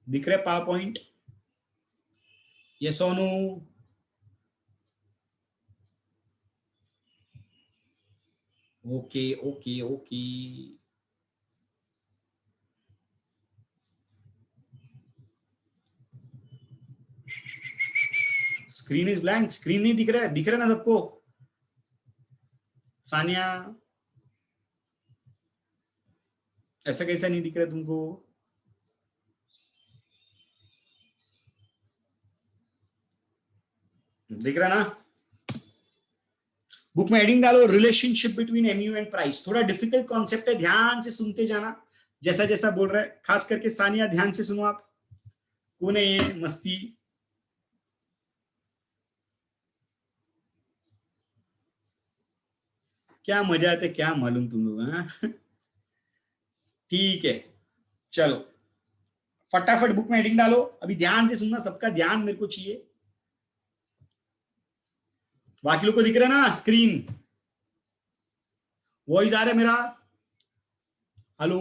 दिख रहे PowerPoint? Yes और no? Okay okay okay, screen is blank, screen नहीं दिख रहा है? दिख रहा है ना सबको? सानिया, ऐसा कैसा नहीं दिख रहा है तुमको? दिख रहा ना? बुक में हेडिंग डालो, relationship between MU and price. थोड़ा डिफिकल्ट कॉन्सेप्ट है, ध्यान से सुनते जाना जैसा जैसा बोल रहा है। खास करके सानिया, ध्यान से सुनो आप। कौन है ये मस्ती? क्या मजा आते, क्या मालूम तुम लोग। ठीक है, चलो फटाफट बुक में हेडिंग डालो। अभी ध्यान से सुनना, सबका ध्यान मेरे को चाहिए। बाकी लोग को दिख रहा है ना स्क्रीन? वॉइस आ रहा है मेरा? हेलो,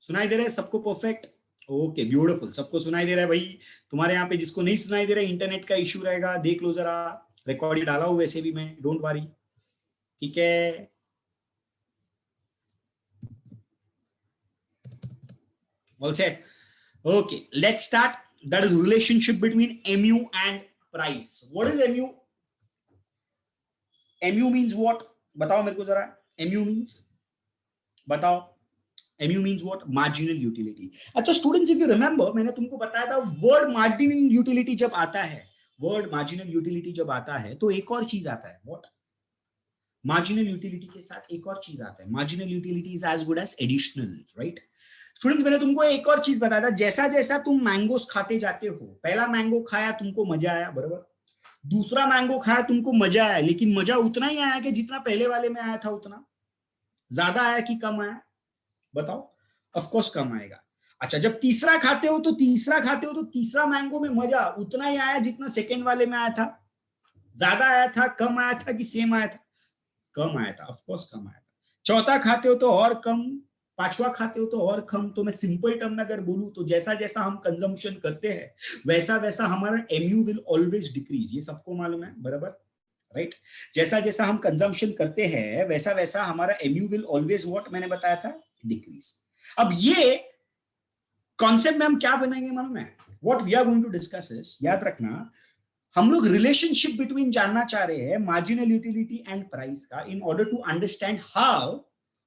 सुनाई दे रहा है सबको? परफेक्ट, ओके ब्यूटीफुल, सबको सुनाई दे रहा है भाई। तुम्हारे यहाँ पे जिसको नहीं सुनाई दे रहा है, इंटरनेट का इश्यू रहेगा, देख लो जरा। रिकॉर्डिंग डाला हूं वैसे भी मैं, डोंट वरी। ठीक है, all set? Okay, let's start. That is relationship between mu and price. What is mu? Mu means what? बताओ मेरे को जरा। mu means, बताओ। mu means what? Marginal utility. अच्छा स्टूडेंट्स, इफ यू रिमेंबर, मैंने तुमको बताया था वर्ड मार्जिनल यूटिलिटी जब आता है, वर्ड मार्जिनल यूटिलिटी जब आता है तो एक और चीज आता है। व्हाट? मार्जिनल यूटिलिटी के साथ एक और चीज आता है। Marginal utility is as good as additional, right? Students, मैंने तुमको एक और चीज बताया था, जैसा जैसा तुम मैंगोस खाते जाते हो, पहला मैंगो खाया तुमको मजा आया, बराबर। दूसरा मैंगो खाया तुमको मजा आया, लेकिन मजा उतना ही आया कि जितना पहले वाले में आया था उतना? ज्यादा आया कि कम आया? बताओ। ऑफ कोर्स कम आएगा। अच्छा, जब तीसरा खाते हो तो तीसरा मैंगो में मजा उतना ही आया जितना सेकेंड वाले में आया था? ज्यादा आया था, कम आया था कि सेम आया था? कम आया था, ऑफ कोर्स कम आया था। चौथा खाते हो तो और कम, पांचवा खाते हो तो और कम। तो मैं सिंपल टर्म में अगर बोलूं तो जैसा जैसा हम कंजम्पशन करते हैं वैसा वैसा हमारा एमयू विल ऑलवेज डिक्रीज। ये सबको मालूम है, बराबर, राइट? जैसा जैसा हम कंजम्पशन करते हैं वैसा वैसा हमारा एमयू विल ऑलवेज, व्हाट मैंने बताया था, डिक्रीज। अब ये कॉन्सेप्ट में हम क्या बनाएंगे मालूम है? What we are going to discuss is, याद रखना, हम लोग रिलेशनशिप बिटवीन जानना चाह रहे हैं मार्जिनल यूटिलिटी एंड प्राइस का, in order to understand how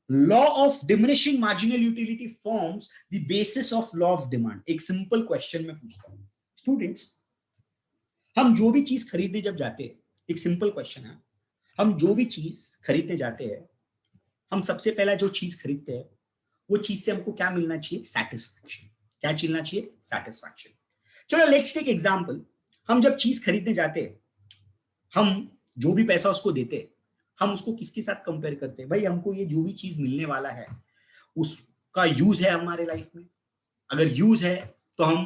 law of diminishing marginal utility forms the basis of law of demand. एक सिंपल क्वेश्चन में पूछता हूं स्टूडेंट्स, हम जो भी चीज खरीदने जब जाते हैं, एक सिंपल क्वेश्चन है, हम जो भी चीज खरीदने जाते हैं, हम सबसे पहला जो चीज खरीदते हैं वो चीज से हमको क्या मिलना चाहिए? सेटिस्फैक्शन। क्या मिलना चाहिए? सेटिस्फैक्शन। चलो लेट्स टेक एग्जांपल। हम जब चीज खरीदने जाते हैं, हम जो भी पैसा उसको देते हैं, हम उसको किसके साथ कंपेयर करते हैं? भाई हमको ये जो भी चीज मिलने वाला है उसका यूज है हमारे लाइफ में। अगर यूज है तो हम,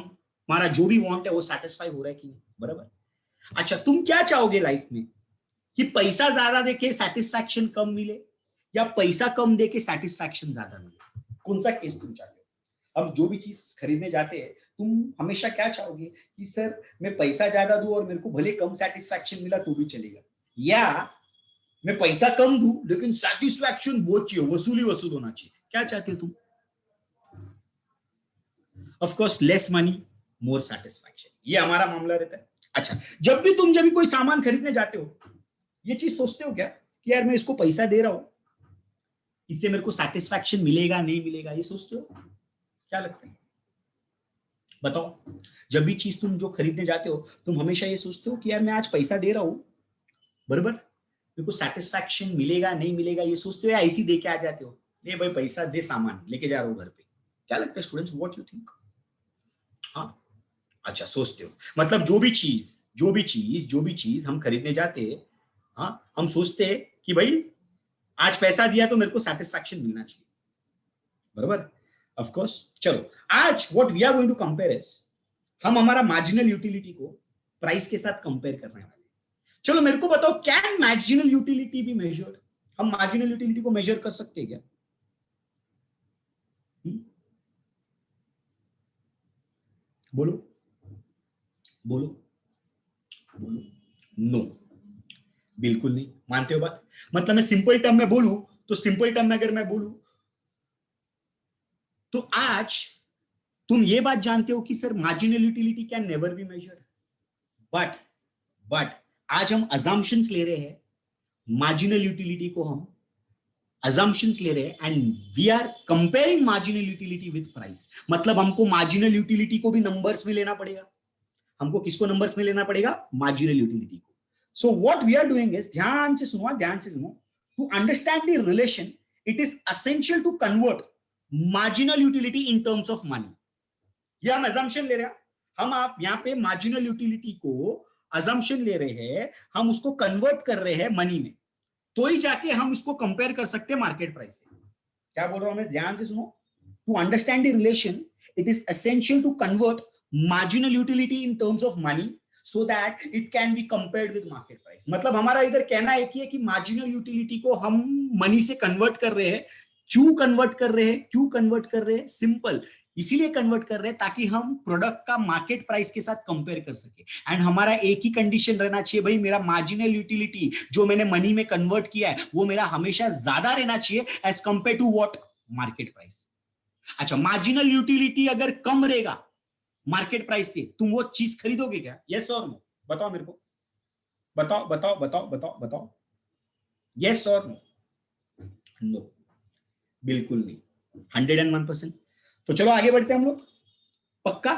हमारा जो भी वांट है वो सेटिस्फाई हो रहा है कि नहीं, बराबर? अच्छा, तुम क्या चाहोगे लाइफ में? कि पैसा ज्यादा देके सेटिस्फैक्शन कम मिले, या पैसा कम देके सेटिस्फैक्शन ज्यादा मिले? कौन सा केस तुम चाहते हो? हम जो भी चीज खरीदने जाते हैं, तुम हमेशा क्या चाहोगे? कि सर मैं पैसा ज्यादा दूं और मेरे को भले कम सेटिस्फैक्शन मिला तो भी चलेगा, या मैं पैसा कम दूं लेकिन सेटिस्फैक्शन बहुत चाहिए, वसूली वसूल होना चाहिए? क्या चाहते हो तुम? Of course less money more satisfaction, ये हमारा मामला रहता है। अच्छा, जब भी कोई सामान खरीदने जाते हो, ये चीज सोचते हो क्या कि यार मैं इसको पैसा दे रहा हूं, इससे मेरे को सेटिस्फैक्शन मिलेगा नहीं मिलेगा? ये सोचते हो? क्या लगता है, बताओ? जब भी चीज तुम जो खरीदने जाते हो, तुम हमेशा ये सोचते हो कि यार मैं आज पैसा दे रहा हूं, बराबर, मेरे को सेटिस्फैक्शन मिलेगा नहीं मिलेगा ये सोचते हो, या ऐसी दे के आ जाते हो? नहीं भाई पैसा दे, सामान लेके जा रहा हूं घर पे? क्या लगता है स्टूडेंट्स, व्हाट यू थिंक? हाँ, अच्छा सोचते हो। मतलब जो भी चीज हम खरीदने जाते हैं, हाँ, हम सोचते हैं कि भाई आज पैसा दिया तो मेरे को सेटिस्फैक्शन मिलना चाहिए, बराबर? Of course. चलो आज what we are going to compare is, हम हमारा मार्जिनल यूटिलिटी को प्राइस के साथ कंपेयर करने वाले हैं। चलो मेरे को बताओ, can marginal utility be measured? हम मार्जिनल यूटिलिटी को मेजर कर सकते हैं क्या? बोलो बोलो बोलो। नो, बिल्कुल नहीं। मानते हो बात? मतलब मैं सिंपल टर्म में बोलूं तो, सिंपल टर्म में अगर मैं बोलूं तो आज तुम ये बात जानते हो कि sir marginal utility can never be measured, but but आज हम अजम्पशंस ले रहे हैं, मार्जिनल यूटिलिटी को हम assumptions ले रहे हैं and we are comparing marginal utility with price. मतलब हमको मार्जिनल यूटिलिटी को भी नंबर्स में लेना पड़ेगा। हमको किसको नंबर्स में लेना पड़ेगा? मार्जिनल यूटिलिटी को। So what we are doing is, ध्यान से सुनो, ध्यान से सुनो, to understand the relation it is essential to convert marginal utility in terms of money. ये हम assumption ले रहे हैं, हम आप यहाँ पे मार्जिनल यूटिलिटी को assumption ले रहे हैं, हम उसको कन्वर्ट कर रहे हैं मनी में, तो ही जाके हम इसको कंपेयर कर सकते हैं मार्केट प्राइस से। क्या बोल रहा हूं मैं? ध्यान से सुनो। To understand the relation it is essential to convert marginal utility in terms of money so that it can be compared with market price. मतलब हमारा इधर कहना एक ही है कि मार्जिनल यूटिलिटी को हम मनी से कन्वर्ट कर रहे हैं। क्यों कन्वर्ट कर रहे हैं? क्यों कन्वर्ट कर रहे हैं? सिंपल, इसीलिए कन्वर्ट कर रहे हैं ताकि हम प्रोडक्ट का मार्केट प्राइस के साथ कंपेयर कर सके। एंड हमारा एक ही कंडीशन रहना चाहिए, भाई मेरा मार्जिनल यूटिलिटी जो मैंने मनी में कन्वर्ट किया है वो मेरा हमेशा ज्यादा रहना चाहिए as compare to what? Market price. अच्छा, मार्जिनल यूटिलिटी अगर कम रहेगा मार्केट प्राइस से, तुम वो चीज खरीदोगे क्या? यस और नो? बताओ मेरे को, बताओ बताओ बताओ बताओ बताओ। यस और नो? नो, बिल्कुल नहीं। 101%। तो चलो आगे बढ़ते हैं हम लोग। पक्का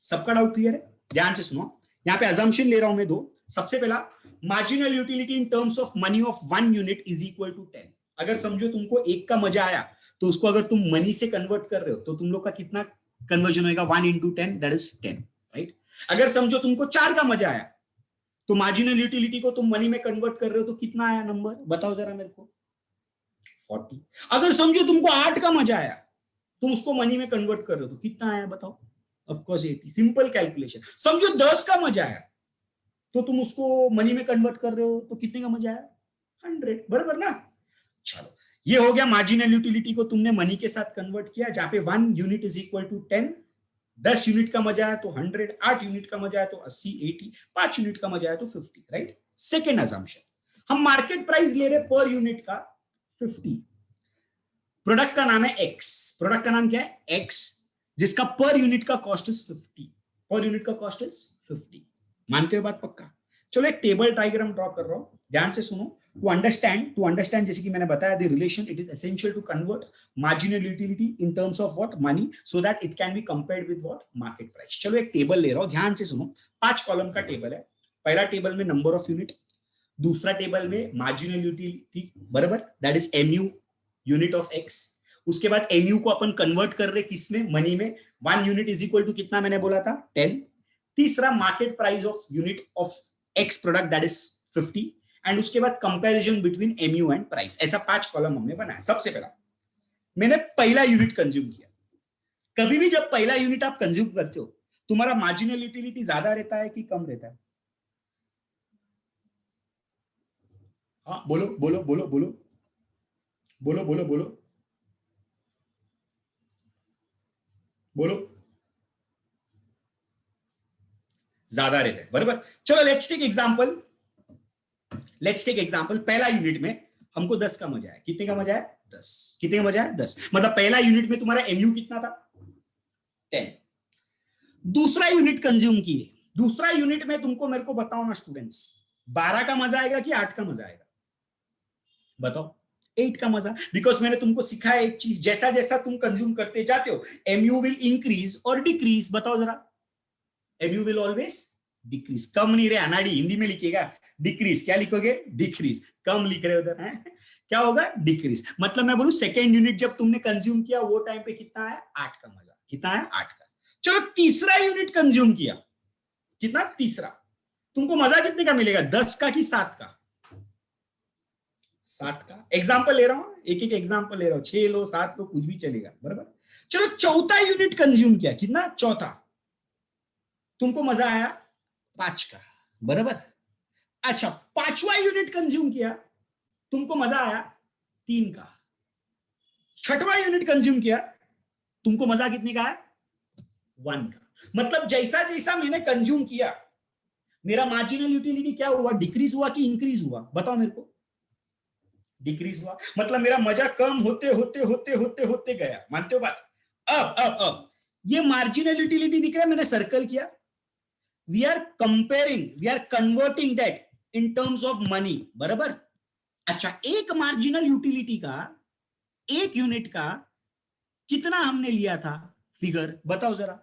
सबका डाउट क्लियर है? ध्यान से सुनो, यहां पे अजम्पशन ले रहा हूं मैं दो। सबसे पहला, marginal utility in terms of money of 1 unit is equal to 10। अगर समझो तुमको एक का मजा आया, तो उसको अगर तुम मनी से कन्वर्ट कर रहे हो तो तुम लोग का कितना कन्वर्जन होगा? 1 into 10, दैट इज 10, राइट? अगर समझो तुमको 4 का मजा आया, तो मार्जिनल यूटिलिटी को तुम मनी में कन्वर्ट कर रहे हो तो कितना आया नंबर? बताओ जरा मेरे को। 40। अगर समझो तुमको 8 का मजा आया, तुम उसको मनी में कन्वर्ट कर रहे हो तो कितना आया बताओ? Of course 80। Simple calculation. समझो 10 का मजा आया, तो तुम उसको मनी में कन्वर्ट कर रहे हो तो कितने का मजा आया? 100, बराबर ना? चलो, ये हो गया मार्जिनल यूटिलिटी को तुमने मनी के साथ कन्वर्ट किया, जहां पे 1 unit is equal to 10। 10 unit का मजा आया तो 100, 8 यूनिट का मजा आया तो 80, 80, 5 यूनिट का मजा आया तो 50, राइट? सेकेंड अजम्पशन, हम मार्केट प्राइस ले रहे पर यूनिट का 50। प्रोडक्ट का नाम है एक्स, प्रोडक्ट का नाम क्या है? एक्स, जिसका पर यूनिट का कॉस्ट इज 50। पर यूनिट का कॉस्ट इज 50। मानते हो बात? पक्का? चलो एक टेबल डायग्राम ड्रॉ कर रहा हूं, ध्यान से सुनो। टू अंडरस्टैंड जैसे कि मैंने बताया, the relation it is essential to convert marginal utility in terms of what? Money, so that it can be compared with what? Market price. चलो एक टेबल ले रहा हूं, ध्यान से सुनो। 5 कॉलम का टेबल है। पहला टेबल में नंबर ऑफ यूनिट, दूसरा टेबल में मार्जिनल यूटिलिटी, बराबर, that is MU, unit of x. उसके बाद एमयू को अपन कन्वर्ट कर रहे किस में? मनी में। 1 यूनिट इज इक्वल टू कितना मैंने बोला था? 10। तीसरा market price of unit of x product, that is 50। And उसके बाद comparison between MU and price. ऐसा 5 कॉलम हमने बनाया। सबसे पहला मैंने पहला यूनिट कंज्यूम किया। कभी भी जब पहला यूनिट आप कंज्यूम करते हो, तुम्हारा मार्जिनल यूटिलिटी ज्यादा रहता है कि कम रहता है? हाँ, बोलो बोलो बोलो बोलो बोलो बोलो बोलो बोलो। ज्यादा रहता है, बराबर। चलो let's take example, let's take example. पहला यूनिट में हमको 10 का मजा है। कितने का मजा है? 10। कितने का मजा है? 10। मतलब पहला यूनिट में तुम्हारा एमयू कितना था? 10। दूसरा यूनिट कंज्यूम किए, दूसरा यूनिट में तुमको मेरे को बताओ ना स्टूडेंट्स, 12 का मजा आएगा कि 8 का मजा आएगा? बताओ। 8 का मजा, बिकॉज मैंने तुमको सिखाया एक चीज, जैसा जैसा तुम कंज्यूम करते जाते हो एमयू विल इंक्रीज और डिक्रीज। बताओ जरा। MU will always decrease. कम नहीं रहे, अनाड़ी हिंदी में लिखिएगा। डिक्रीज, क्या लिखोगे? डिक्रीज। कम लिख रहे उधर है, क्या होगा? डिक्रीज। मतलब मैं बोलूं सेकेंड यूनिट जब तुमने कंज्यूम किया वो टाइम पे कितना है? 8 का मजा। कितना है? 8 का। चलो तीसरा यूनिट कंज्यूम किया, कितना? तीसरा। तुमको मजा कितने का मिलेगा? 10 का कि 7 का? 7 का। एग्जाम्पल ले रहा हूं, एक एक एग्जाम्पल ले रहा हूं, 6 लो 7 लो, कुछ भी चलेगा, बराबर। चलो चौथा यूनिट कंज्यूम किया, कितना? चौथा। तुमको मजा आया 5 का, बराबर। अच्छा, पांचवा यूनिट कंज्यूम किया, तुमको मजा आया 3 का। छठवां यूनिट कंज्यूम किया, तुमको मजा कितने का है? 1 का। मतलब जैसा जैसा मैंने कंज्यूम किया मेरा मार्जिनल यूटिलिटी क्या हुआ, डिक्रीज हुआ कि इंक्रीज हुआ, बताओ मेरे को। डिक्रीज हुआ, मतलब मेरा मजा कम होते होते होते होते होते गया, मानते हो बात। अब ये मार्जिनल यूटिलिटी दिख रहा है, मैंने सर्कल किया। We are comparing, we are converting that in terms of money, बराबर। अच्छा, एक मार्जिनल यूटिलिटी का, एक यूनिट का कितना हमने लिया था फिगर, बताओ जरा।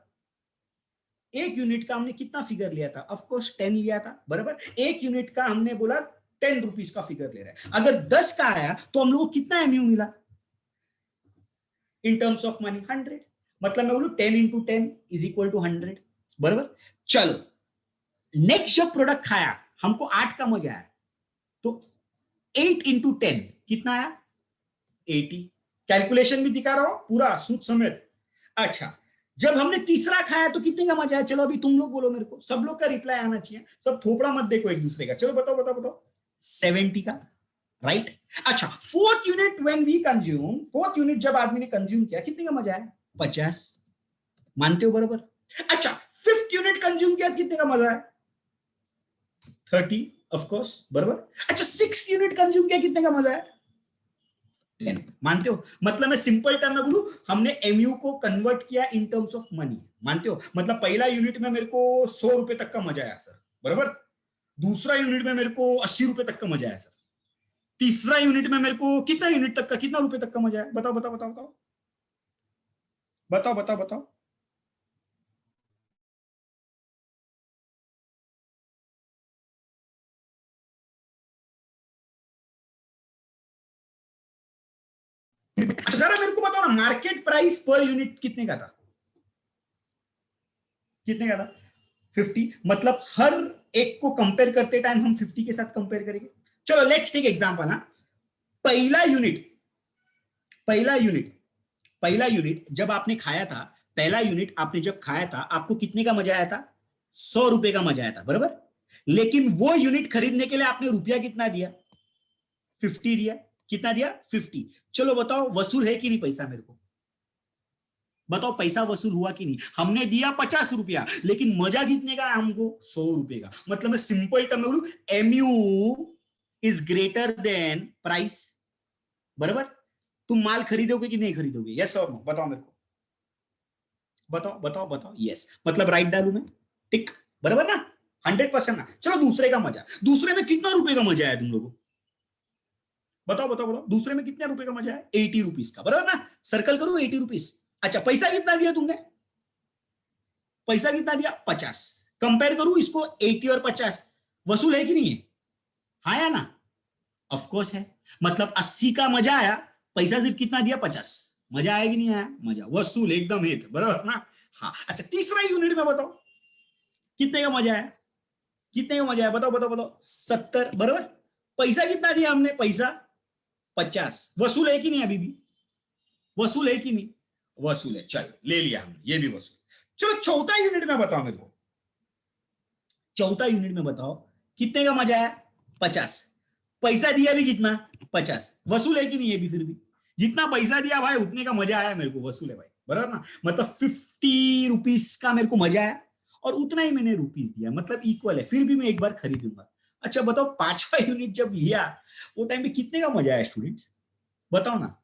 एक यूनिट का हमने कितना फिगर लिया था, ऑफ कोर्स 10 लिया था, बराबर। एक यूनिट का हमने बोला 10 रुपीज का फिगर ले रहा है। अगर 10 का आया तो हम लोगों को कितना एमयू मिला इन टर्म्स ऑफ मनी, 100। मतलब मैं बोलू 10 इंटू 10 इज इक्वल टू 100, बराबर। चलो नेक्स्ट जब प्रोडक्ट खाया, हमको 8 का मजा आया, तो 8 इंटू 10 कितना आया, 80। कैलकुलेशन भी दिखा रहा हूं पूरा सूद समेत। अच्छा, जब हमने तीसरा खाया तो कितने का मजा आया, चलो अभी तुम लोग बोलो मेरे को, सब लोग का रिप्लाई आना चाहिए, सब थोपड़ा मत देखो एक दूसरे का। चलो बताओ बताओ बताओ, 70 का, राइट। अच्छा, fourth unit when we consume, fourth unit जब आदमी ने कंज्यूम किया, कितने का मजा आया, 50, मानते हो, बराबर। अच्छा, फिफ्थ यूनिट कंज्यूम किया, कितने का मजा आया, 30, ऑफ कोर्स, बराबर। अच्छा, सिक्स्थ यूनिट कंज्यूम किया, कितने का मजा आया, 10, मानते हो। मतलब मैं सिंपल टर्म में बोलूं, हमने एमयू को कन्वर्ट किया इन टर्म्स ऑफ मनी, मानते हो। मतलब पहला यूनिट में मेरे को 100 रुपए तक का मजा आया सर, बराबर। दूसरा यूनिट में मेरे को 80 रुपए तक का मजा आया सर। तीसरा यूनिट में मेरे को कितना यूनिट तक का, कितना रुपए तक का मजा आया, बताओ बताओ बताओ बताओ बताओ बताओ बताओ। जरा मेरे को बताओ ना, मार्केट प्राइस पर यूनिट कितने का था, कितने का था, 50। मतलब हर एक को कंपेयर करते टाइम हम 50 के साथ कंपेयर करेंगे। चलो लेट्स टेक एग्जांपल ना। पहला यूनिट पहला यूनिट पहला यूनिट जब आपने खाया था, पहला यूनिट आपने जब खाया था, आपको कितने का मजा आया था, 100 रुपए का मजा आया था, बराबर। लेकिन वो यूनिट खरीदने के लिए आपने रुपया कितना दिया, 50 दिया। कितना दिया, 50। चलो बताओ वसूल है कि नहीं पैसा, मेरे को बताओ, पैसा वसूल हुआ कि नहीं। हमने दिया 50 रुपया, लेकिन मजा कितने का हमको, 100 रुपए का। मतलब मैं सिंपल टर्म में बोलूं, MU is greater than price, बराबर। तुम माल खरीदोगे कि नहीं खरीदोगे, यस और नो, बताओ मेरे को, बताओ बताओ बताओ, यस। मतलब राइट डालू मैं, टिक, बराबर ना, 100% ना। चलो दूसरे का मजा, दूसरे में कितना रुपए का मजा आया तुम लोगों को, बताओ बताओ बताओ। दूसरे में कितने रुपए का मजा आया, 80 रुपीज का, बराबर ना। सर्कल करो 80 रुपीज। अच्छा, पैसा कितना दिया तुमने, पैसा कितना दिया, 50। कंपेयर करूं इसको, 80 और 50 वसूल है कि नहीं है, हाँ या ना, ऑफ कोर्स है। मतलब 80 का मजा आया, पैसा सिर्फ कितना दिया, 50। मजा आया कि नहीं आया, मजा, वसूल एकदम एक, बराबर ना। हाँ, अच्छा, तीसरा यूनिट में बताओ कितने का मजा आया, कितने का मजा आया, बताओ बताओ बताओ, 70, बराबर। पैसा कितना दिया हमने, पैसा 50, वसूल है कि नहीं, अभी भी वसूल है कि नहीं, वसूल है। चलो ले लिया हमने, ये भी वसूल। चलो चौथा यूनिट में बताओ मेरे को, चौथा यूनिट में बताओ कितने का मजा आया, 50। पैसा दिया भी कितना, 50, वसूल है कि नहीं, ये भी फिर भी जितना पैसा दिया भाई उतने का मजा आया मेरे को, वसूल है भाई, बराबर ना। मतलब 50 रुपीज का मेरे को मजा आया, और उतना ही मैंने रुपीज दिया, मतलब इक्वल है, फिर भी मैं एक बार खरीदूंगा। अच्छा बताओ, पांचवा यूनिट जब लिया, वो टाइम पे कितने का मजा आया स्टूडेंट्स, बताओ ना,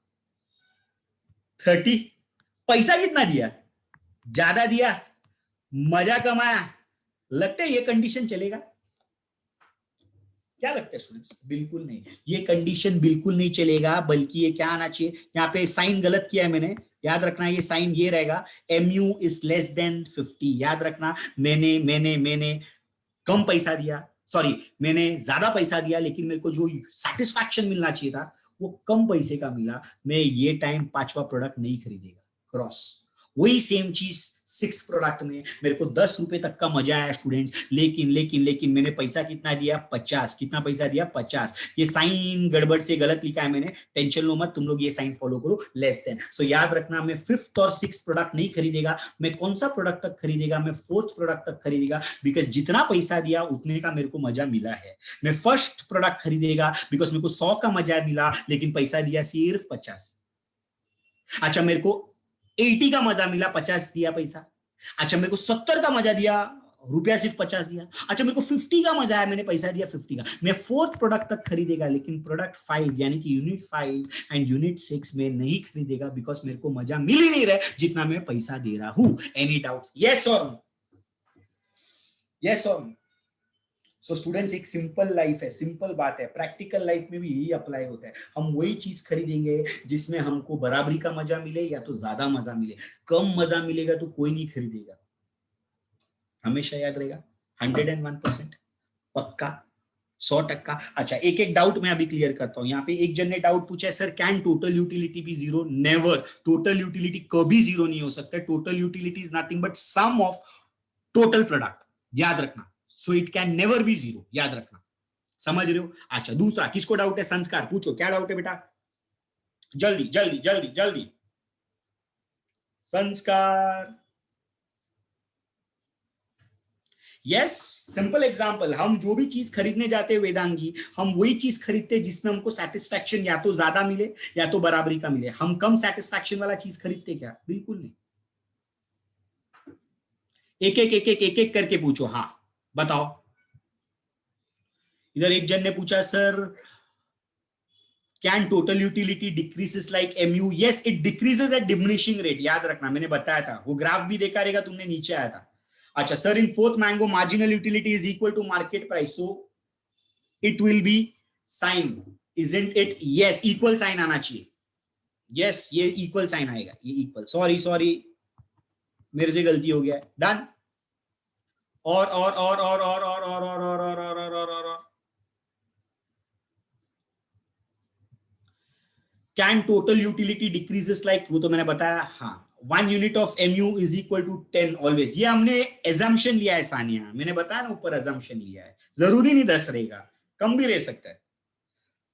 30। पैसा कितना दिया, ज्यादा दिया, मजा कमाया। लगता है ये कंडीशन चलेगा, क्या लगता है स्टूडेंट्स, बिल्कुल नहीं, ये कंडीशन बिल्कुल नहीं चलेगा। बल्कि ये क्या आना चाहिए, यहाँ पे साइन गलत किया है मैंने, याद रखना ये साइन ये रहेगा, mu इज लेस देन 50। याद रखना, मैंने कम पैसा दिया, सॉरी, मैंने ज्यादा पैसा दिया, लेकिन मेरे को जो सेटिस्फैक्शन मिलना चाहिए था वो कम पैसे का मिला। मैं ये टाइम पांचवा प्रोडक्ट नहीं खरीदेगा, क्रॉस। वही सेम चीज सिक्स प्रोडक्ट में मेरे को 10 रुपए तक का मजा आया स्टूडेंट्स, लेकिन लेकिन लेकिन मैंने पैसा कितना दिया, 50। कितना पैसा दिया, 50। ये साइन गड़बड़ से गलत लिखा है मैंने, टेंशन लो मत, तुम लोग ये साइन फॉलो करो, लेस देन। सो याद रखना, मैं फिफ्थ और सिक्स प्रोडक्ट नहीं खरीदेगा। मैं कौन सा प्रोडक्ट तक खरीदेगा, मैं फोर्थ प्रोडक्ट तक खरीदेगा, बिकॉज जितना पैसा दिया उतने का मेरे को मजा मिला है। मैं फर्स्ट प्रोडक्ट खरीदेगा बिकॉज मेरे को 100 का मजा मिला, लेकिन पैसा दिया सिर्फ 50। अच्छा, मेरे को 80 का मजा मिला, 50 दिया पैसा, अच्छा मेरे को 70 का मजा दिया, रुपया सिर्फ 50 दिया। अच्छा मेरे को 50 का मजा आया, मैंने पैसा दिया 50 का। मैं फोर्थ प्रोडक्ट तक खरीदेगा, लेकिन प्रोडक्ट 5 यानी कि यूनिट 5 एंड यूनिट 6 में नहीं खरीदेगा, बिकॉज मेरे को मजा मिल ही नहीं रहा जितना मैं पैसा दे रहा हूं। Any doubt? यस और नो? यस और नो? सो स्टूडेंट्स, एक सिंपल लाइफ है, सिंपल बात है, प्रैक्टिकल लाइफ में भी यही अप्लाई होता है। हम वही चीज खरीदेंगे जिसमें हमको बराबरी का मजा मिले या तो ज्यादा मजा मिले। कम मजा मिलेगा तो कोई नहीं खरीदेगा, हमेशा याद रहेगा। 101% पक्का, 100%। अच्छा एक एक डाउट मैं अभी क्लियर करता हूं। यहाँ पे एक जन ने डाउट पूछा है, sir can total utility be zero? Never, total utility कभी जीरो नहीं हो सकता। Total utility is nothing but sum of total product, याद रखना। So it can never be zero, याद रखना। समझ रहे हो? अच्छा दूसरा, किसको डाउट है? संस्कार पूछो, क्या डाउट है बेटा? जल्दी जल्दी जल्दी जल्दी। संस्कार। यस, सिंपल एग्जांपल, हम जो भी चीज खरीदने जाते हैं वेदांगी, हम वही चीज खरीदते हैं जिसमें हमको सेटिस्फैक्शन या तो ज्यादा मिले या तो बराबरी का मिले। हम कम सेटिस्फैक्शन वाला चीज खरीदते क्या? बिल्कुल नहीं। एक एक एक एक एक एक करके पूछो। हाँ बताओ। इधर एक जन ने पूछा, sir can total utility decreases like MU? Yes, it decreases at diminishing rate. याद रखना, मैंने बताया था, वो ग्राफ भी देखा रहेगा तुमने, नीचे आया था। अच्छा sir, in fourth mango marginal utility is equal to market price, so it will be sign, isn't it? Yes, equal sign आना चाहिए। यस, ये इक्वल साइन आएगा, ये इक्वल। सॉरी सॉरी, मेरे से गलती हो गया। डन। और can total utility decreases like, वो तो मैंने बताया। हाँ, 1 unit of MU is equal to 10 always. ये हमने एजम्पशन लिया है सानिया, मैंने बताया ना ऊपर, एजम्पशन लिया है। जरूरी नहीं 10 रहेगा, कम भी रह सकता है।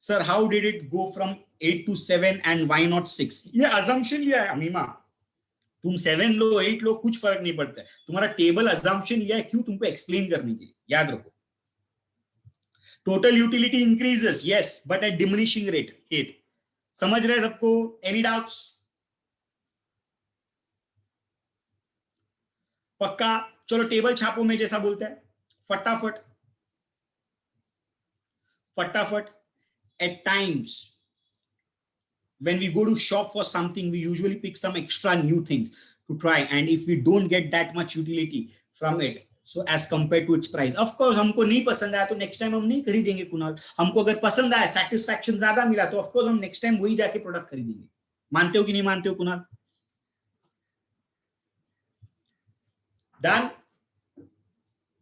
Sir how did it go from 8 to 7 and why not 6? ये अजम्पशन लिया है अमीमा। तुम 7 लो 8 लो, कुछ फर्क नहीं पड़ता है। तुम्हारा टेबल अजम्पशन लिया है, क्यों? तुमको एक्सप्लेन करने के लिए, याद रखो। Total utility increases, yes, but at diminishing rate. समझ रहे सबको? Any doubts? पक्का? चलो टेबल छापो में जैसा बोलता है, फटाफट फटाफट। At times when we go to shop for something, we usually pick some extra new things to try, and if we don't get that much utility from it, so as compared to its price, of course हमको नहीं पसंद आया तो next time हम नहीं खरीदेंगे कुणाल। हमको अगर पसंद आया, सेटिस्फैक्शन ज्यादा मिला, तो ऑफ कोर्स हम नेक्स्ट टाइम वही जाके प्रोडक्ट खरीदेंगे। मानते हो कि नहीं मानते हो कुणाल? डन?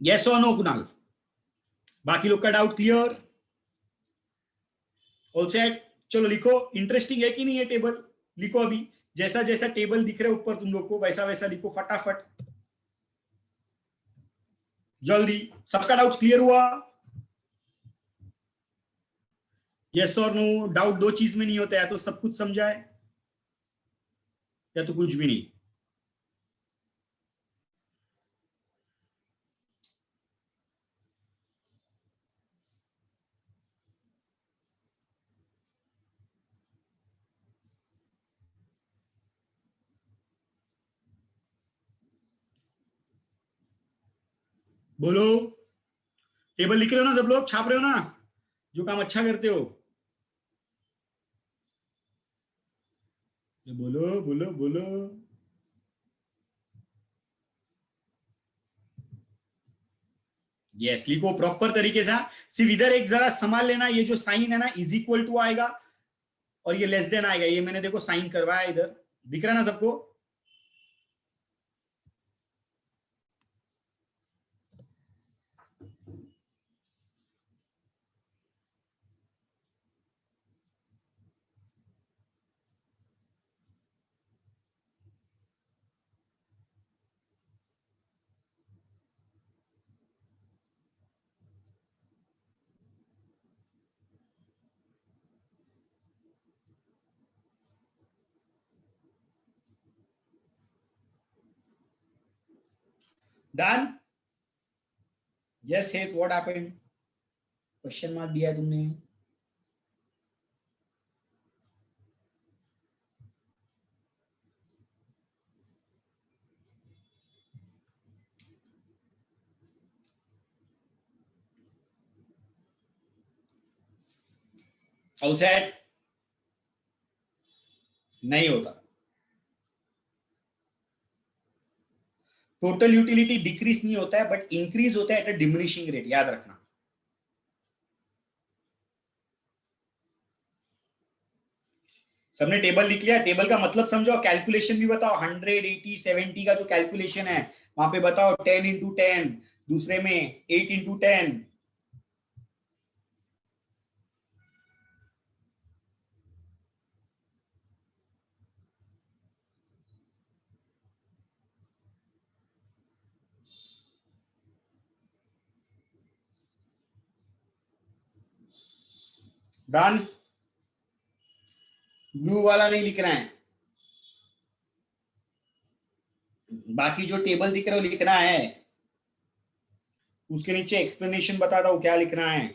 यस और नो कुणाल? बाकी लोग का डाउट क्लियर? All set? चलो लिखो, इंटरेस्टिंग है कि नहीं है टेबल? लिखो अभी, जैसा जैसा टेबल दिख रहा है ऊपर तुम लोग को, वैसा वैसा लिखो फटाफट, जल्दी। सबका डाउट क्लियर हुआ? यस और नो? डाउट दो चीज में नहीं होता, या तो सब कुछ समझा है या तो कुछ भी नहीं। बोलो, टेबल लिख रहे हो ना सब लोग? छाप रहे हो ना, जो काम अच्छा करते हो? बोलो बोलो बोलो। यस, लिखो प्रॉपर तरीके से। सिर्फ इधर एक जरा संभाल लेना, ये जो साइन है ना, इज इक्वल टू आएगा और ये लेस देन आएगा। ये मैंने देखो साइन करवाया, इधर दिख रहा है ना सबको? डन? यस हेत, व्हाट हैपेंड? क्वेश्चन मार्क दिया है तुमने। All set? नहीं होता। टोटल यूटिलिटी डिक्रीज नहीं होता है, बट इंक्रीज होता है एट अ डिमिनिशिंग रेट, याद रखना। सबने टेबल लिख लिया? टेबल का मतलब समझो, कैलकुलेशन भी बताओ। 100, 80, 70 का जो कैलकुलेशन है वहां पे बताओ 10 × 10, दूसरे में 8 × 10। डन? ब्लू वाला नहीं लिखना है, बाकी जो टेबल दिख रहा है वो लिखना है। उसके नीचे एक्सप्लेनेशन बताता हूं क्या लिखना है।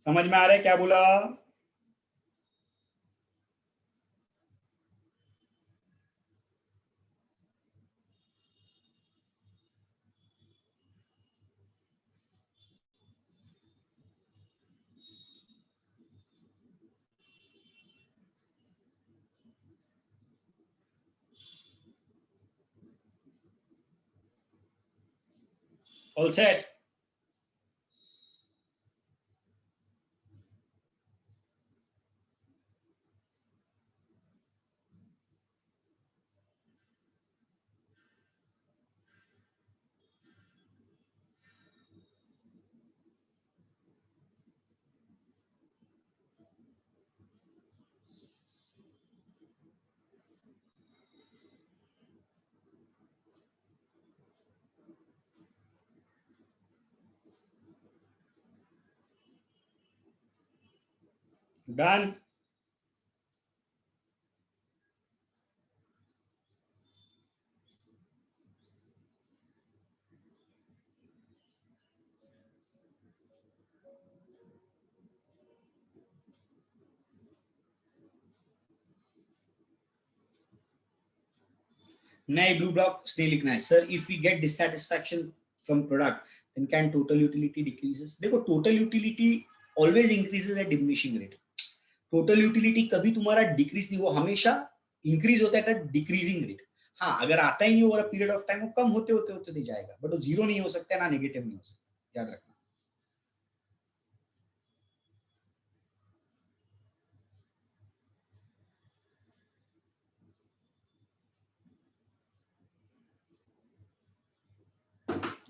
समझ में आ रहा है क्या बोला? All set? डन? नहीं, ब्लू ब्लॉक्स नहीं लिखना है sir. If we get dissatisfaction from product then can total utility decreases. देखो, total utility always increases at diminishing rate. Total utility कभी तुम्हारा डिक्रीज नहीं, वो हमेशा इंक्रीज होता है एट डिक्रीजिंग रेट। हाँ, अगर आता ही नहीं over a period of time, वो कम होते होते होते नहीं जाएगा, बट वो जीरो नहीं हो सकता, ना नेगेटिव नहीं हो सकता, याद रखना।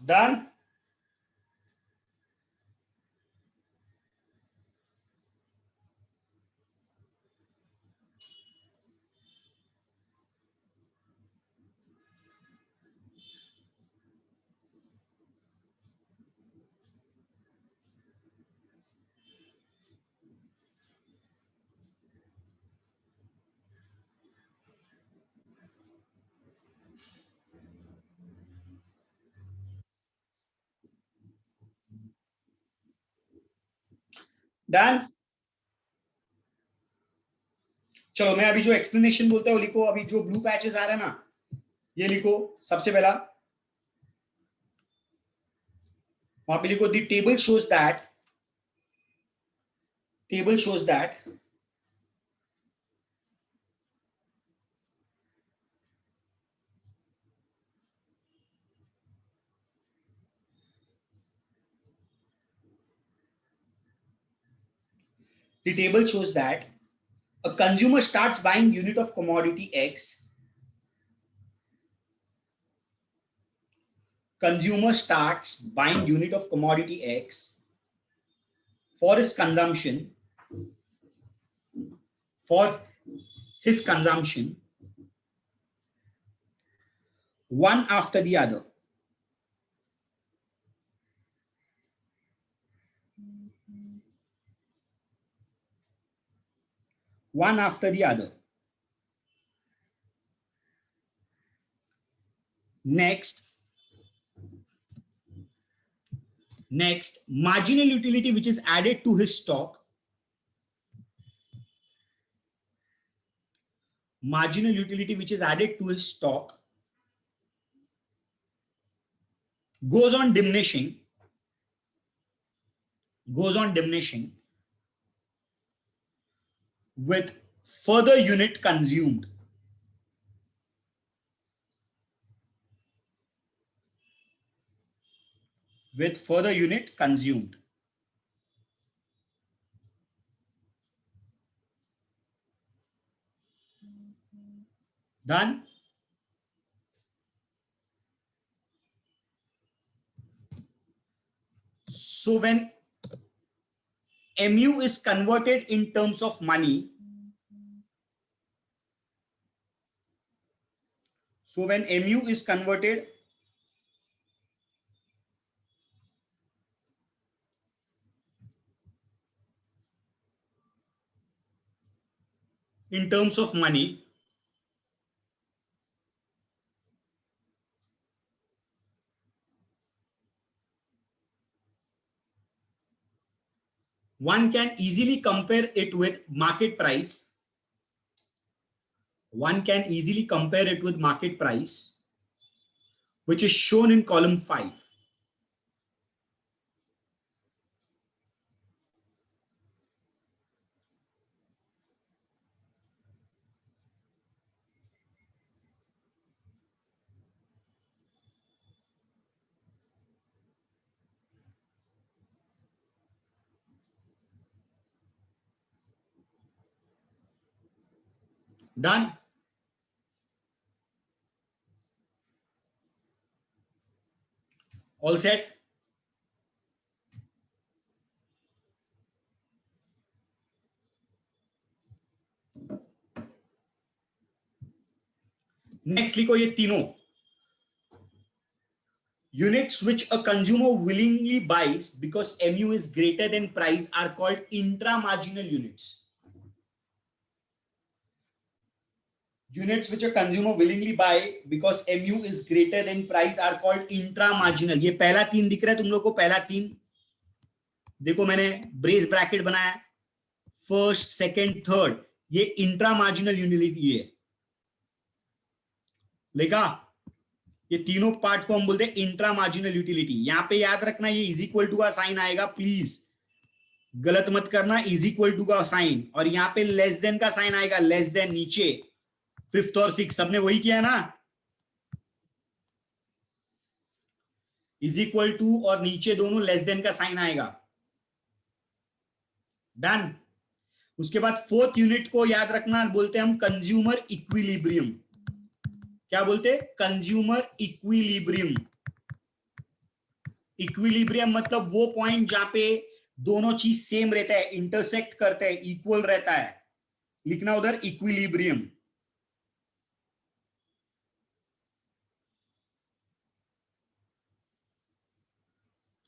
डन? डन? चलो, मैं अभी जो एक्सप्लेनेशन बोलता हूँ लिखो। अभी जो ब्लू पैचेस आ रहे हैं ना, ये लिखो। सबसे पहला वहां पे लिखो, the table shows that the table shows that a consumer starts buying unit of commodity X. Consumer starts buying unit of commodity X for his consumption, for his consumption, one after the other. One after the other. Next, marginal utility which is added to his stock. Marginal utility which is added to his stock goes on diminishing, with further unit consumed. With further unit consumed. Done? So when MU is converted in terms of money, so when MU is converted in terms of money, one can easily compare it with market price. One can easily compare it with market price, which is shown in column 5. Done? All set? Next लिखो ये तीनों units which a consumer willingly buys because MU is greater than price are called intra-marginal units. Units which a consumer willingly buy because MU is greater than price are called intra-marginal. ये पहला तीन दिख रहा है तुम लोग को, पहला तीन देखो मैंने ब्रेस ब्रैकेट बनाया, फर्स्ट सेकंड थर्ड, ये इंट्रा-मार्जिनल यूटिलिटी है, लेगा ये तीनों पार्ट को हम बोलते हैं इंट्रा मार्जिनल यूटिलिटी. यहां पे याद रखना ये इज इक्वल टू का साइन आएगा, प्लीज गलत मत करना, इज इक्वल टू का साइन, और यहां पे लेस देन का साइन आएगा, लेस देन नीचे, फिफ्थ और सिक्स सबने वही किया ना, इज इक्वल टू और नीचे दोनों लेस देन का साइन आएगा. डन. उसके बाद फोर्थ यूनिट को याद रखना, बोलते हैं हम कंज्यूमर इक्विलिब्रियम. क्या बोलते हैं? Consumer equilibrium. इक्विलिब्रियम मतलब वो पॉइंट जहां पे दोनों चीज सेम रहता है, इंटरसेक्ट करते हैं, इक्वल रहता है, लिखना उधर इक्विलिब्रियम.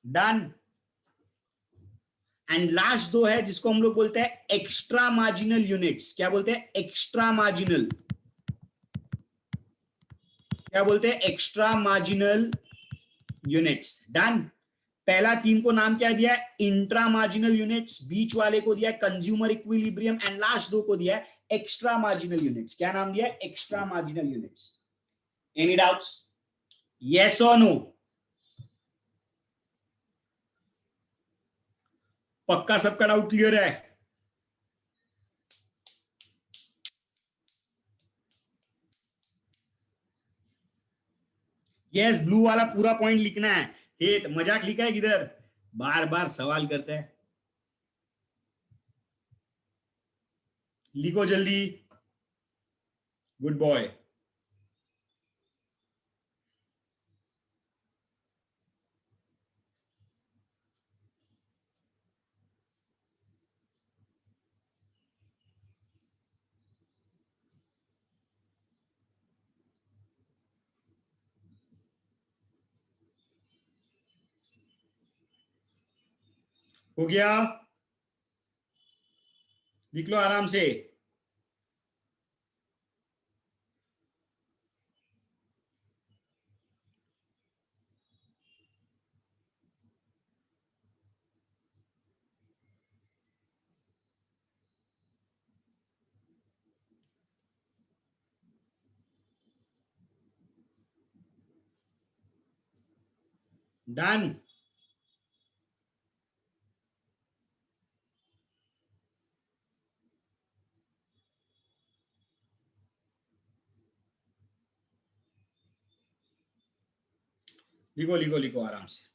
डन. एंड लास्ट दो है जिसको हम लोग बोलते हैं एक्स्ट्रा मार्जिनल यूनिट्स. क्या बोलते हैं? Extra marginal. क्या बोलते हैं? Extra marginal units. डन. पहला तीन को नाम क्या दिया है? Intra marginal units. बीच वाले को दिया है कंज्यूमर इक्विलिब्रियम, एंड लास्ट दो को दिया है एक्स्ट्रा मार्जिनल यूनिट्स. क्या नाम दिया है? Extra marginal units. Any doubts? Yes और नो? पक्का सबका डाउट क्लियर है? यस. ब्लू वाला पूरा पॉइंट लिखना है. हे मजाक लिखा है किधर? बार बार सवाल करते हैं. लिखो जल्दी. Good boy. हो गया? लिख लो आराम से. डन. लिखो लिखो लिखो आराम से।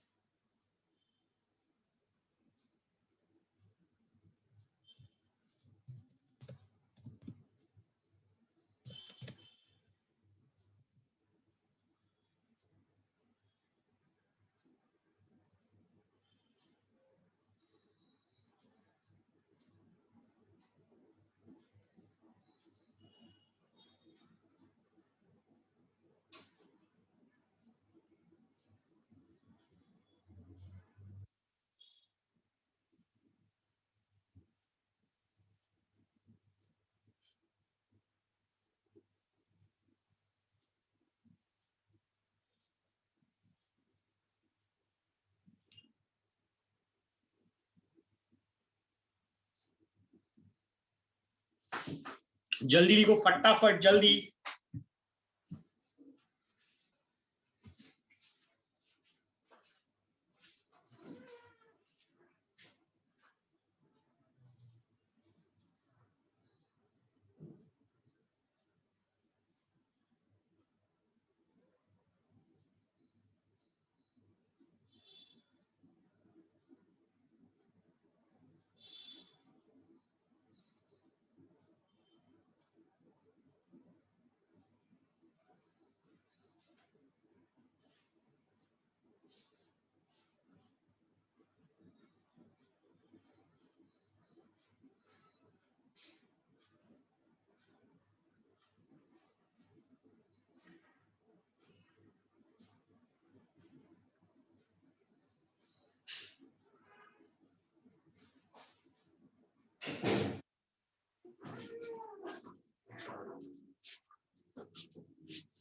जल्दी लिखो फटाफट जल्दी।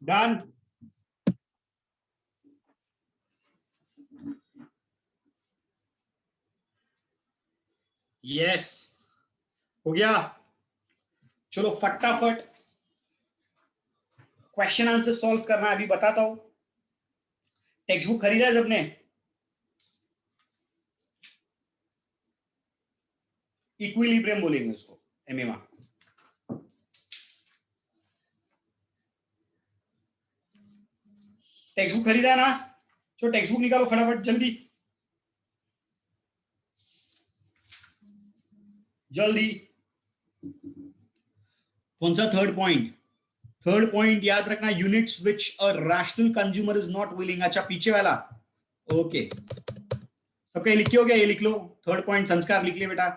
डन। यस हो गया। चलो फटाफट क्वेश्चन आंसर सॉल्व करना है, अभी बताता हूं। टेक्स्ट बुक खरीदा है सबने? इक्विलिब्रियम बोलेंगे उसको एमएमा। टेक्स्ट बुक खरीदा है ना? चलो टेक्स्ट बुक निकालो फटाफट जल्दी जल्दी। कौन सा थर्ड पॉइंट? थर्ड पॉइंट याद रखना, units which a rational consumer is not willing. अच्छा पीछे वाला, ओके सबका ये लिख के हो गया? ये लिख लो थर्ड पॉइंट, संस्कार लिख लिया बेटा।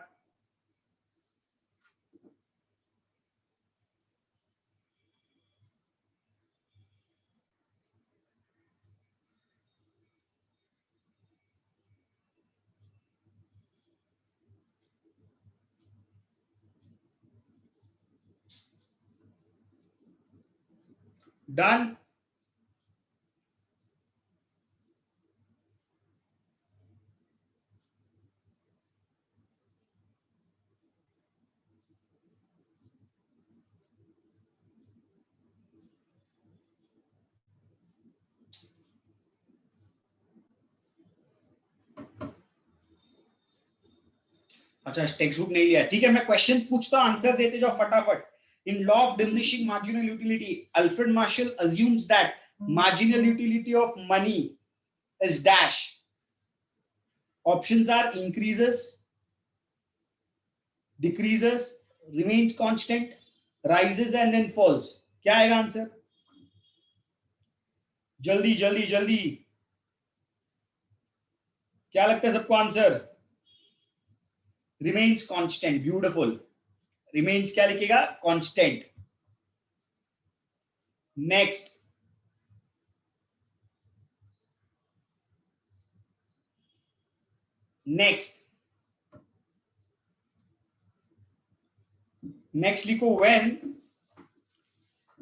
डन। अच्छा टेक्स्ट बुक नहीं लिया, ठीक है मैं क्वेश्चंस पूछता हूं, आंसर देते जाओ फटाफट। In law of diminishing marginal utility, Alfred Marshall assumes that marginal utility of money is dash. Options are increases, decreases, remains constant, rises and then falls. क्या आएगा आंसर? जल्दी जल्दी जल्दी, क्या लगता है सबको answer? Remains constant, beautiful. Remains क्या लिखेगा? कांस्टेंट। नेक्स्ट, नेक्स्ट, नेक्स्ट लिखो when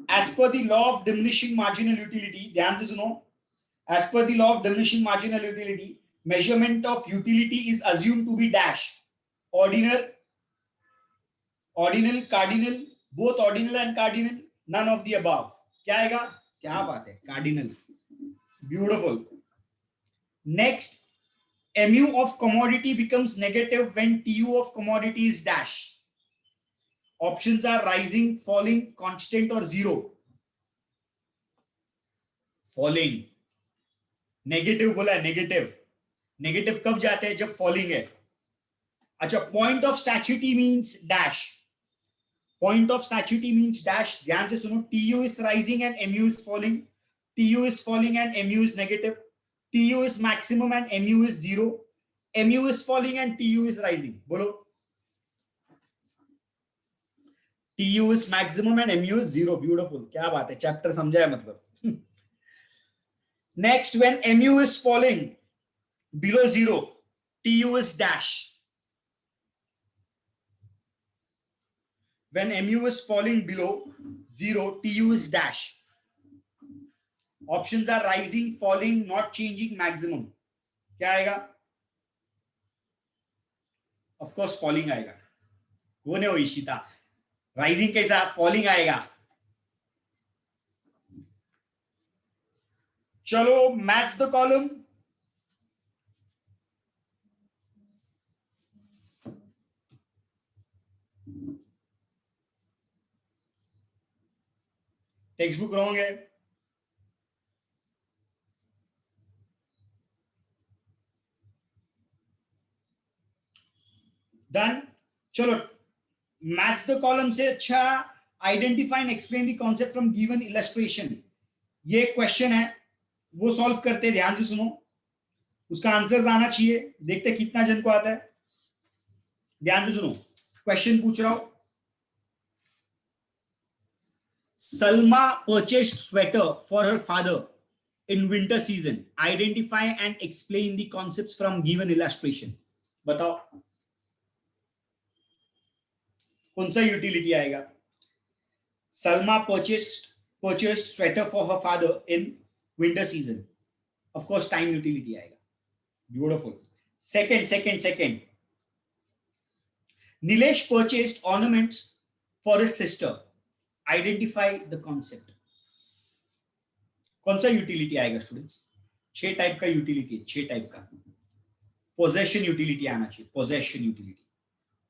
as per the law of diminishing marginal utility, ध्यान से सुनो, as per the law of diminishing marginal utility, measurement of utility is assumed to be dash. Ordinal, ordinal, cardinal, both ordinal and cardinal, none of the above. क्या आएगा? क्या बात है, cardinal, beautiful. Next, mu of commodity becomes negative when tu of commodity is dash. Options are rising, falling, constant or zero. Falling. Negative बोला है, negative. Negative कब जाते हैं? जब फॉलिंग है। अच्छा, point of saturity means dash. Point of saturity means dash. ध्यान से सुनो, TU is rising and MU is falling, TU is falling and MU is negative, TU is maximum and MU is 0, MU is falling and TU is rising. बोलो, TU is maximum and MU is 0. Beautiful, क्या बात है, chapter समझा है मतलब। Next, when MU is falling below 0, TU is dash. When MU is falling below 0, TU is dash. Options are rising, falling, not changing, maximum. क्या आएगा? Of course falling आएगा। कौन है वो ईशिता? राइजिंग कैसा? फॉलिंग आएगा। चलो, match the column. Text book wrong है। डन। चलो, मैच द कॉलम से अच्छा identify and explain the concept from given illustration. ये क्वेश्चन है, वो सॉल्व करते, ध्यान से सुनो, उसका आंसर आना चाहिए। देखते कितना जन को आता है। ध्यान से सुनो, क्वेश्चन पूछ रहा हूं। Salma purchased sweater for her father in winter season. Identify and explain the concepts from given illustration. बताओ कौन सा यूटिलिटी आएगा? Salma purchased sweater for her father in winter season. Of course time utility आएगा। Beautiful. Second. Nilesh purchased ornaments for his sister. Identify the concept. कौन सा utility आएगा students? 6 type का utility, 6 type का। पोजेशन यूटिलिटी आना चाहिए, possession utility.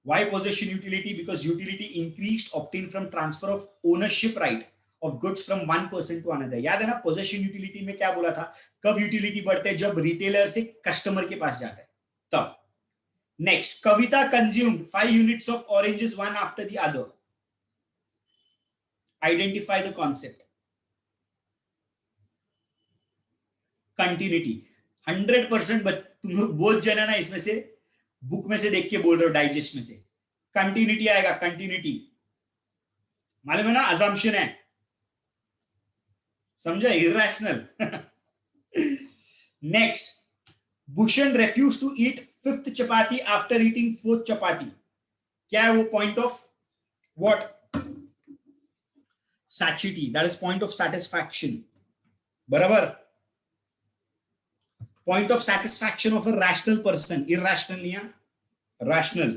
Why possession utility? Because utility increased obtained from transfer of ownership right of goods from one person to another. याद है ना, possession utility में क्या बोला था? कब यूटिलिटी बढ़ते हैं? जब रिटेलर से कस्टमर के पास जाता है तब। Next, Kavita consumed 5 units of oranges one after the other. Identify the concept. Continuity. 100% तुम लोग बहुत जन है ना इसमें से, बुक में से देख के बोल रहे हो, डाइजेस्ट में से। कंटिन्यूटी आएगा, कंटिन्यूटी। मालूम है ना, अजम्पशन है, समझा? Irrational. Next, Bhushan refuse to eat 5th chapati after eating 4th chapati. क्या है वो? Point of what? Saturity. That is point of satisfaction. बराबर। Point of satisfaction of a rational person. Irrational नहीं है, rational.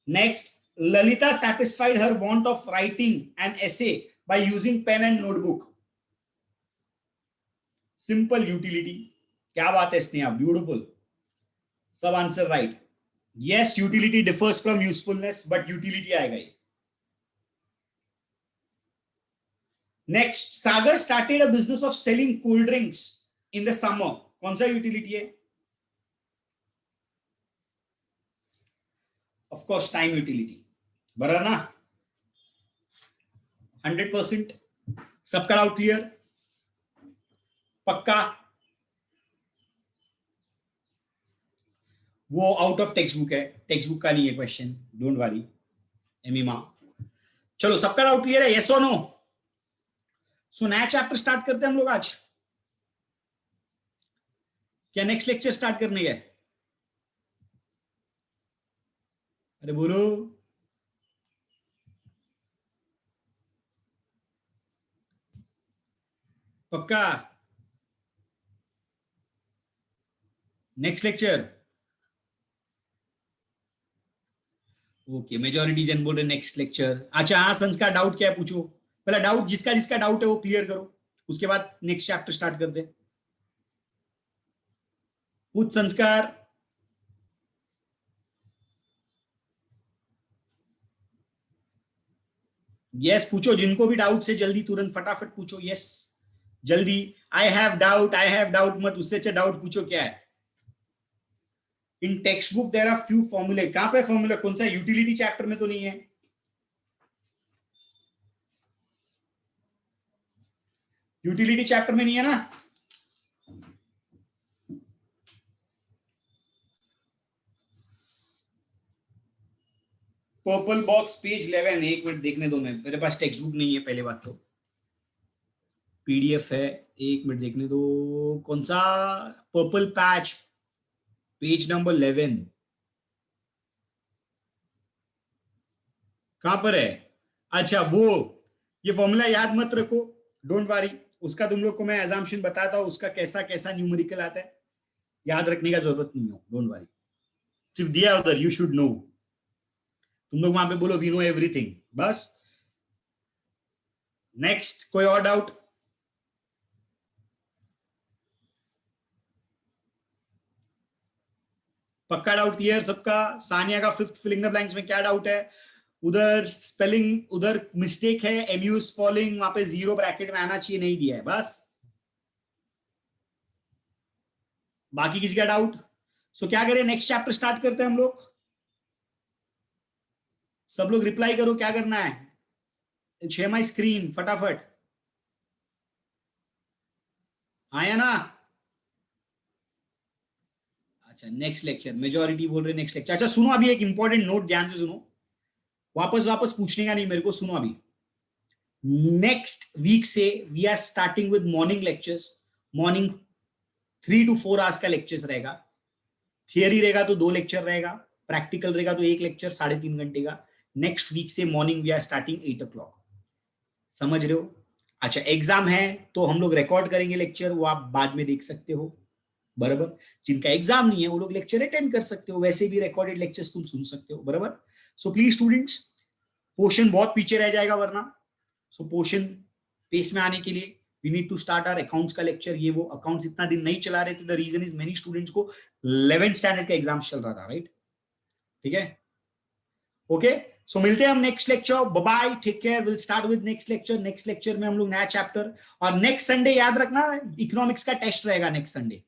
Next, Lalita satisfied her want of writing an essay by using pen and notebook. Simple utility. क्या बात है Sneha? Beautiful. सब answer right. Yes, utility differs from usefulness, but utility आएगा ये। Next, Sagar started a business of selling cold drinks in the summer. कौन सा utility है? Of course time utility. बराबर ना? 100%। सबका डाउट क्लियर? पक्का? वो आउट ऑफ टेक्स्ट बुक है, टेक्स्ट बुक का नहीं है क्वेश्चन, डोंट वरी एमिमा। चलो, सबका डाउट क्लियर है? यस और नो? सो नया चैप्टर स्टार्ट करते हैं हम लोग आज। क्या नेक्स्ट लेक्चर स्टार्ट करने है? अरे बोलो। पक्का? Next lecture? ओके, मेजॉरिटी जन बोल रहे नेक्स्ट लेक्चर। अच्छा हाँ, संस्कार डाउट क्या है पूछो पहला। डाउट जिसका डाउट है वो क्लियर करो, उसके बाद नेक्स्ट चैप्टर स्टार्ट करते हैं। पूछ संस्कार। यस पूछो, जिनको भी डाउट से जल्दी तुरंत फटाफट पूछो। यस, जल्दी, आई हैव डाउट मत, उससे अच्छा डाउट पूछो क्या है। In textbook there are few फॉर्मूले, कहां पे फॉर्मूला, कौन सा, यूटिलिटी चैप्टर में तो नहीं है, यूटिलिटी चैप्टर में नहीं है ना। पर्पल बॉक्स पेज 11, एक मिनट देखने दो, मैं मेरे पास टेक्स्ट बुक नहीं है पहले बात तो, पीडीएफ है, एक मिनट देखने दो, कौन सा, पर्पल पैच पेज नंबर 11, कहां पर है, अच्छा वो, ये फॉर्मूला याद मत रखो, डोंट वरी, उसका तुम लोग को मैं एजम्पशन बताता हूं, उसका कैसा कैसा न्यूमेरिकल आता है, याद रखने का जरूरत नहीं हो, डोंट वरी, सिर्फ दिया उधर, यू शुड नो, तुम लोग वहां पे बोलो वी नो एवरीथिंग बस। नेक्स्ट, कोई और डाउट, पक्का डाउट क्लियर सबका। सानिया का फिफ्थ फिलिंग द ब्लैंक्स में क्या डाउट है, उधर स्पेलिंग, उधर मिस्टेक है, एमयू स्पेलिंग वहां पे जीरो ब्रैकेट में आना चाहिए, नहीं दिया है बस, बाकी किसी का डाउट। सो क्या करें, नेक्स्ट चैप्टर स्टार्ट करते हैं हम लोग, सब लोग रिप्लाई करो क्या करना है, शेयर माय स्क्रीन फटाफट, आया ना। अच्छा नेक्स्ट लेक्चर, मेजोरिटी बोल रहे नेक्स्ट लेक्चर, अच्छा सुनो अभी एक इंपॉर्टेंट नोट, ध्यान से सुनो, वापस वापस पूछने का नहीं मेरे को, सुनो अभी, नेक्स्ट वीक से we are starting with morning lectures, morning 3 to 4 hours का लेक्चर्स रहेगा, थियरी रहेगा तो 2 लेक्चर रहेगा, प्रैक्टिकल रहेगा तो 1 लेक्चर 3.5 घंटे का, नेक्स्ट वीक से morning we are starting 8 o'clock, समझ रहे हो। अच्छा एग्जाम है तो हम लोग रिकॉर्ड करेंगे लेक्चर, वो आप बाद में देख सकते हो, बराबर, जिनका एग्जाम नहीं है वो लोग लेक्चर अटेंड कर सकते हो, वैसे भी रिकॉर्डेड लेक्चर्स तुम सुन सकते हो, बराबर। सो प्लीज स्टूडेंट्स, पोर्शन बहुत पीछे रह जाएगा वरना, सो पोर्शन पेस में आने के लिए we need to start our accounts का लेक्चर, ये वो अकाउंट्स इतना दिन नहीं चला रहे थे, the reason is many students को 11th स्टैंडर्ड का एग्जाम चल रहा था, राइट, ठीक है, ओके। सो मिलते हैं हम next lecture, bye bye, take care, will start with next lecture, next lecture में हम लोग नया चैप्टर, और नेक्स्ट संडे याद रखना इकोनॉमिक्स का टेस्ट रहेगा, next Sunday,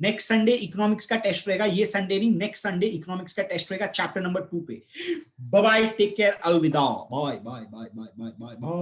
next Sunday economics का टेस्ट रहेगा, ये संडे नहीं, नेक्स्ट संडे इकोनॉमिक्स का टेस्ट रहेगा चैप्टर नंबर 2 पे। बाय बाय, टेक केयर, अलविदा, bye bye bye bye bye bye bye.